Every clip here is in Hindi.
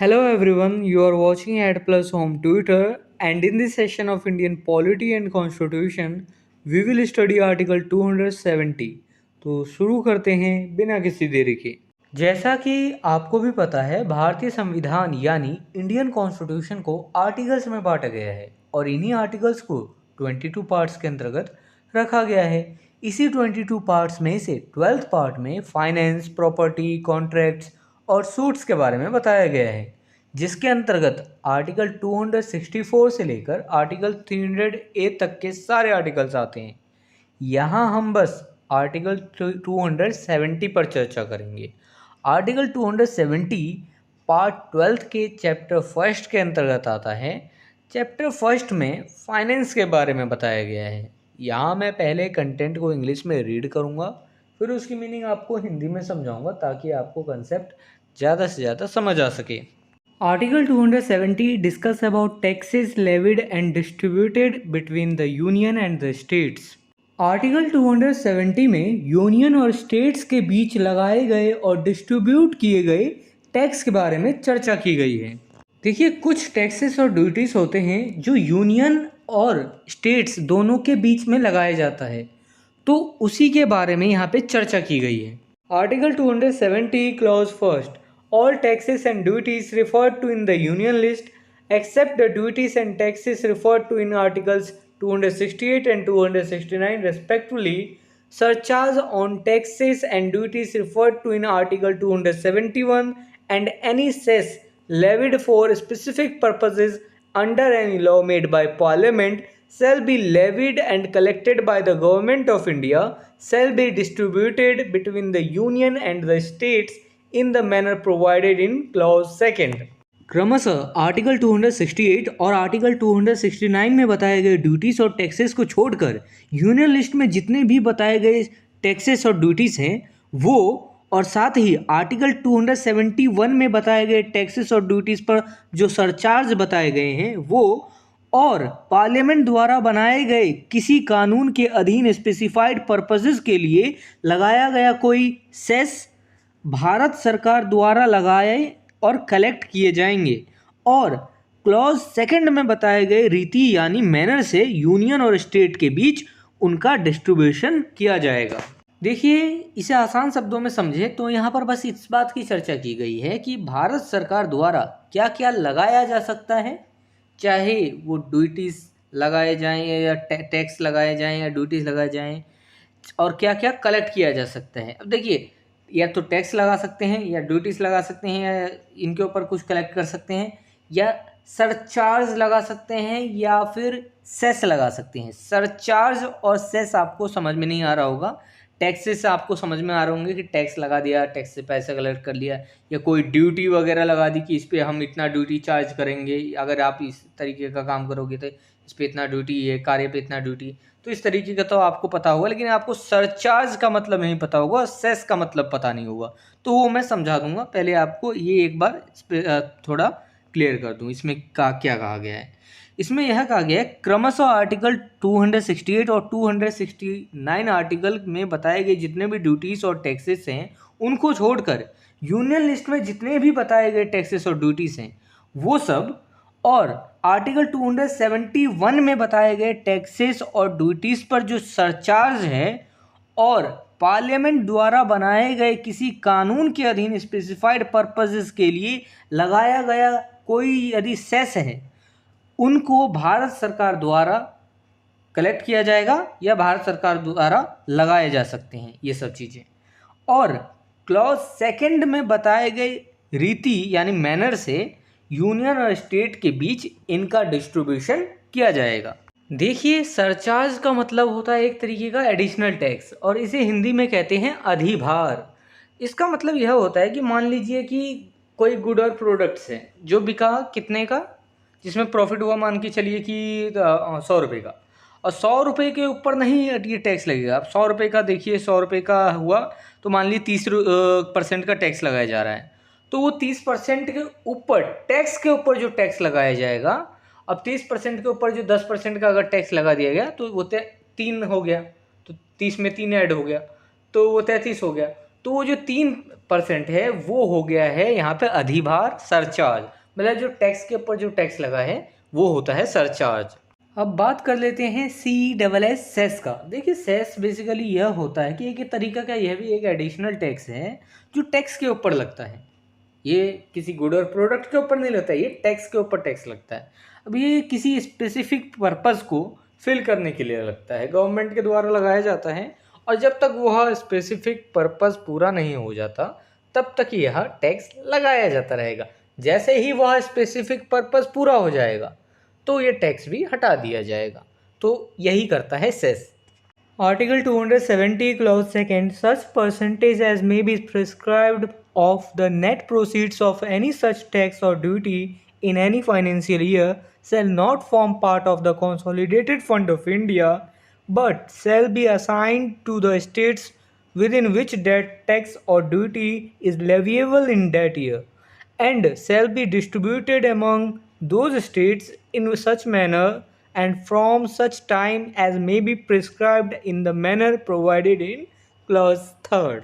Hello everyone, you are watching Ad Plus Home Twitter, and in this session of Indian Polity and Constitution, we will study Article 270. तो शुरू करते हैं बिना किसी देरी के। जैसा कि आपको भी पता है, भारतीय संविधान यानी इंडियन कॉन्स्टिट्यूशन को आर्टिकल्स में बांटा गया है और इन्हीं आर्टिकल्स को 22 पार्ट्स के अंतर्गत रखा गया है। इसी 22 पार्ट्स में से 12th पार्ट में फाइनेंस, प्रॉपर्टी, कॉन्ट्रैक्ट्स और सूट्स के बारे में बताया गया है, जिसके अंतर्गत आर्टिकल 264 से लेकर आर्टिकल 300A तक के सारे आर्टिकल्स आते हैं। यहाँ हम बस आर्टिकल 270 पर चर्चा करेंगे। आर्टिकल 270 पार्ट 12 के चैप्टर फर्स्ट के अंतर्गत आता है। चैप्टर फर्स्ट में फाइनेंस के बारे में बताया गया है। यहाँ मैं पहले कंटेंट को इंग्लिश में रीड करूँगा, फिर उसकी मीनिंग आपको हिंदी में समझाऊंगा ताकि आपको कंसेप्ट ज़्यादा से ज़्यादा समझ आ सके। Article 270 discuss about taxes levied and distributed between the union and the states. Article 270 में यूनियन और स्टेट्स के बीच लगाए गए और डिस्ट्रीब्यूट किए गए टैक्स के बारे में चर्चा की गई है। देखिए, कुछ टैक्सेस और ड्यूटीज होते हैं जो यूनियन और स्टेट्स दोनों के बीच में लगाया जाता है, तो उसी के बारे में यहाँ पे चर्चा की गई है। Article 270 clause first, all taxes and duties referred to in the union list except the duties and taxes referred to in articles 268 and 269 respectively, surcharge on taxes and duties referred to in Article 271 and any cess levied for specific purposes under any law made by Parliament shall be levied and collected by the Government of India, shall be distributed between the Union and the states in the manner provided in Clause 2nd. क्रमशः आर्टिकल 268 और आर्टिकल 269 में बताए गए ड्यूटीज और टैक्सेस को छोड़कर यूनियन लिस्ट में जितने भी बताए गए टैक्सेस और ड्यूटीज हैं वो, और साथ ही आर्टिकल 271 में बताए गए टैक्सेस और ड्यूटीज पर जो सरचार्ज बताए गए हैं वो, और पार्लियामेंट द्वारा बनाए गए किसी कानून के अधीन स्पेसिफाइड पर्पसेस के लिए लगाया गया कोई सेस भारत सरकार द्वारा लगाए और कलेक्ट किए जाएंगे, और क्लॉज सेकंड में बताए गए रीति यानी मैनर से यूनियन और स्टेट के बीच उनका डिस्ट्रीब्यूशन किया जाएगा। देखिए, इसे आसान शब्दों में समझे तो यहाँ पर बस इस बात की चर्चा की गई है कि भारत सरकार द्वारा क्या क्या लगाया जा सकता है, चाहे वो ड्यूटीज लगाए जाएं या टैक्स लगाए जाएं या ड्यूटीज लगाए जाएं, और क्या क्या कलेक्ट किया जा सकता है। अब देखिए, या तो टैक्स लगा सकते हैं या ड्यूटीज लगा सकते हैं या इनके ऊपर कुछ कलेक्ट कर सकते हैं, या सरचार्ज लगा सकते हैं या फिर सेस लगा सकते हैं। सरचार्ज और सेस आपको समझ में नहीं आ रहा होगा, टैक्सेस आपको समझ में आ रहे होंगे कि टैक्स लगा दिया, टैक्स से पैसा कलेक्ट कर लिया, या कोई ड्यूटी वगैरह लगा दी कि इस पर हम इतना ड्यूटी चार्ज करेंगे, अगर आप इस तरीके का काम करोगे तो इस पर इतना ड्यूटी है, कार्य पे इतना ड्यूटी, तो इस तरीके का तो आपको पता होगा, लेकिन आपको सरचार्ज का मतलब नहीं पता होगा, सेस का मतलब पता नहीं होगा, तो वो मैं समझा दूंगा। पहले आपको ये एक बार इस पर थोड़ा क्लियर कर दूं, इसमें क्या कहा गया है। इसमें यह कहा गया है क्रमशः आर्टिकल 268 और 269 आर्टिकल में बताए गए जितने भी ड्यूटीज और टैक्सेस हैं उनको छोड़कर यूनियन लिस्ट में जितने भी बताए गए टैक्सेस और ड्यूटीज हैं वो सब, और आर्टिकल 271 में बताए गए टैक्सेस और ड्यूटीज पर जो सरचार्ज है, और पार्लियामेंट द्वारा बनाए गए किसी कानून के अधीन स्पेसिफाइड पर्पसेस के लिए लगाया गया कोई यदि सेस है, उनको भारत सरकार द्वारा कलेक्ट किया जाएगा या भारत सरकार द्वारा लगाए जा सकते हैं ये सब चीज़ें। और क्लॉज सेकंड में बताए गए रीति यानी मैनर से यूनियन और स्टेट के बीच इनका डिस्ट्रीब्यूशन किया जाएगा। देखिए, सरचार्ज का मतलब होता है एक तरीके का एडिशनल टैक्स, और इसे हिंदी में कहते हैं अधिभार। इसका मतलब यह होता है कि मान लीजिए कि कोई गुड और प्रोडक्ट्स है जो बिका कितने का, जिसमें प्रॉफिट हुआ मान के चलिए कि 100 रुपये का, और 100 रुपये के ऊपर नहीं ये टैक्स लगेगा। अब 100 रुपये का देखिए, 100 रुपये का हुआ तो मान लीजिए 30% का टैक्स लगाया जा रहा है, तो वो 30% के ऊपर टैक्स के ऊपर जो टैक्स लगाया जाएगा, अब 30% के ऊपर जो 10% का अगर टैक्स लगा दिया गया तो वो 3 हो गया, तो 30 में 3 ऐड हो गया तो वो 33 हो गया। तो वो जो 3 परसेंट है वो हो गया है यहाँ पे अधिभार सरचार्ज, मतलब जो टैक्स के ऊपर जो टैक्स लगा है वो होता है सरचार्ज। अब बात कर लेते हैं CSS सेस का। देखिए सेस बेसिकली यह होता है कि एक तरीका का, यह भी एक एडिशनल टैक्स है जो टैक्स के ऊपर लगता है। ये किसी गुड और प्रोडक्ट के ऊपर नहीं लगता है, ये टैक्स के ऊपर टैक्स लगता है। अब ये किसी स्पेसिफिक पर्पस को फिल करने के लिए लगता है, गवर्नमेंट के द्वारा लगाया जाता है, और जब तक वह स्पेसिफिक पर्पस पूरा नहीं हो जाता तब तक यह टैक्स लगाया जाता रहेगा। जैसे ही वह स्पेसिफिक पर्पस पूरा हो जाएगा तो ये टैक्स भी हटा दिया जाएगा। तो यही करता है cess. Article 270 clause 2 such percentage as may be prescribed of the net proceeds of any such tax or duty in any financial year shall not form part of the consolidated fund of India but shall be assigned to the states within which that tax or duty is leviable in that year and shall be distributed among those states in such manner and from such time as may be prescribed in the manner provided in clause 3।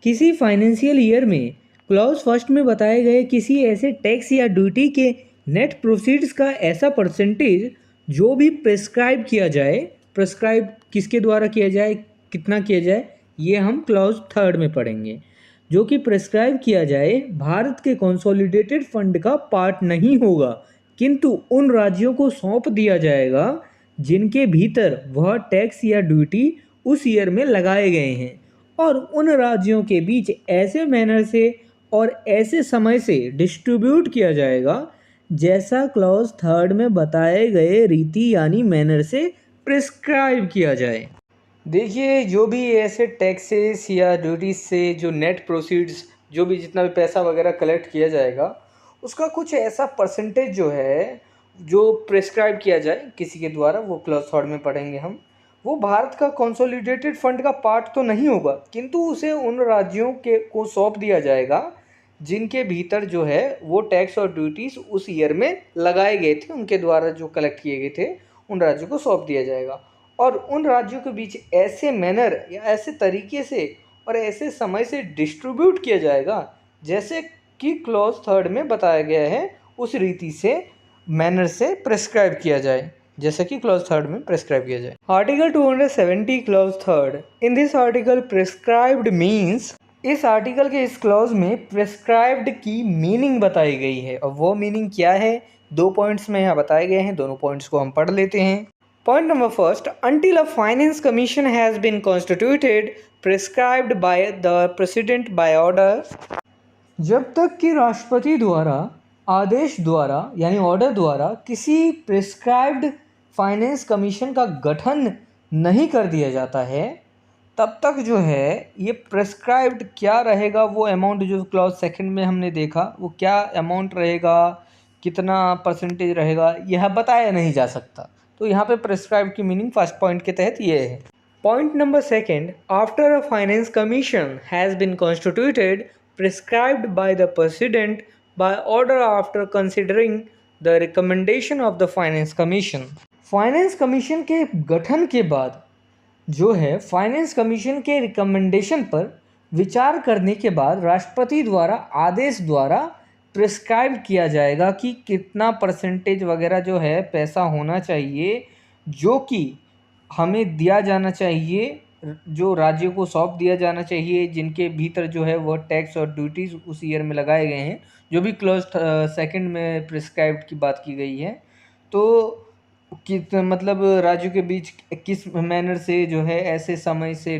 किसी फाइनेंशियल ईयर में क्लॉज फर्स्ट में बताए गए किसी ऐसे टैक्स या ड्यूटी के नेट प्रोसीड्स का ऐसा परसेंटेज जो भी प्रेस्क्राइब किया जाए, प्रेस्क्राइब किसके द्वारा किया जाए, कितना किया जाए, ये हम क्लॉज 3 में पढ़ेंगे। जो कि प्रेस्क्राइब किया जाए भारत के कंसोलिडेटेड फंड का पार्ट नहीं होगा, किंतु उन राज्यों को सौंप दिया जाएगा जिनके भीतर वह टैक्स या ड्यूटी उस ईयर में लगाए गए हैं, और उन राज्यों के बीच ऐसे मैनर से और ऐसे समय से डिस्ट्रीब्यूट किया जाएगा जैसा क्लॉज 3 में बताए गए रीति यानी मैनर से प्रिस्क्राइब किया जाए। देखिए जो भी ऐसे टैक्सेस या ड्यूटीज से जो नेट प्रोसीड्स, जो भी जितना भी पैसा वगैरह कलेक्ट किया जाएगा उसका कुछ ऐसा परसेंटेज जो है जो प्रेस्क्राइब किया जाए किसी के द्वारा, वो क्लॉज 3 में पढ़ेंगे हम। वो भारत का कंसोलिडेटेड फंड का पार्ट तो नहीं होगा, किंतु उसे उन राज्यों के को सौंप दिया जाएगा जिनके भीतर जो है वो टैक्स और ड्यूटीज़ उस ईयर में लगाए गए थे, उनके द्वारा जो कलेक्ट किए गए थे उन राज्यों को सौंप दिया जाएगा। और उन राज्यों के बीच ऐसे मैनर या ऐसे तरीके से और ऐसे समय से डिस्ट्रीब्यूट किया जाएगा जैसे कि क्लॉज 3 में बताया गया है, उस रीति से मैनर से प्रेस्क्राइब किया जाए जैसे कि क्लॉज 3 में प्रेस्क्राइब किया जाए। Article 270 clause 3। In this article prescribed means, इस आर्टिकल के इस क्लॉज में प्रेस्क्राइब्ड की मीनिंग बताई गई है, और वो मीनिंग क्या है 2 पॉइंट्स में यहाँ बताए गए हैं। दोनों पॉइंट्स को हम पढ़ लेते हैं। Point number first, until a finance commission has been constituted, prescribed by the president by order, जब तक कि राष्ट्रपति द्वारा आदेश द्वारा यानी ऑर्डर द्वारा किसी प्रिस्क्राइब्ड फाइनेंस कमीशन का गठन नहीं कर दिया जाता है, तब तक जो है ये प्रिस्क्राइब्ड क्या रहेगा, वो अमाउंट जो क्लॉज 2 में हमने देखा वो क्या अमाउंट रहेगा, कितना परसेंटेज रहेगा, यह बताया नहीं जा सकता। तो यहाँ पे प्रिस्क्राइब की मीनिंग फर्स्ट पॉइंट के तहत ये है। Point number 2, after a finance commission has been constituted prescribed by the president by order after considering the recommendation of the finance commission. Finance commission के गठन के बाद जो है फाइनेंस कमीशन के रिकमेंडेशन पर विचार करने के बाद राष्ट्रपति द्वारा आदेश द्वारा प्रिस्क्राइब किया जाएगा कि कितना परसेंटेज वगैरह जो है पैसा होना चाहिए जो कि हमें दिया जाना चाहिए, जो राज्यों को सौंप दिया जाना चाहिए जिनके भीतर जो है वह टैक्स और ड्यूटीज़ उस ईयर में लगाए गए हैं, जो भी क्लॉज 2 में प्रिस्क्राइब्ड की बात की गई है। तो मतलब राज्यों के बीच किस मैनर से जो है ऐसे समय से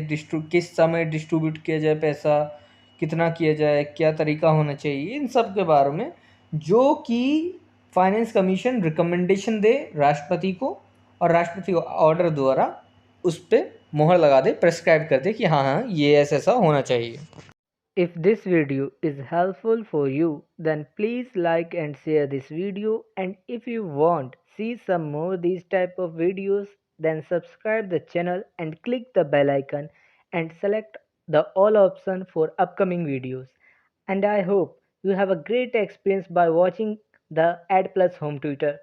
किस समय डिस्ट्रीब्यूट किया जाए पैसा, कितना किया जाए, क्या तरीका होना चाहिए, इन सब के बारे में जो कि फाइनेंस कमीशन रिकमेंडेशन दे राष्ट्रपति को, और राष्ट्रपति ऑर्डर द्वारा उस पर मोहर लगा दे, प्रेस्क्राइब कर दे कि हाँ हाँ ये ऐसा होना चाहिए। If this video is helpful for you, then please like and share this video, and if you want see some more these type of videos, then subscribe the channel and click the bell icon and select the all option for upcoming videos. And I hope you have a great experience by watching the Ad Plus Home Tutor.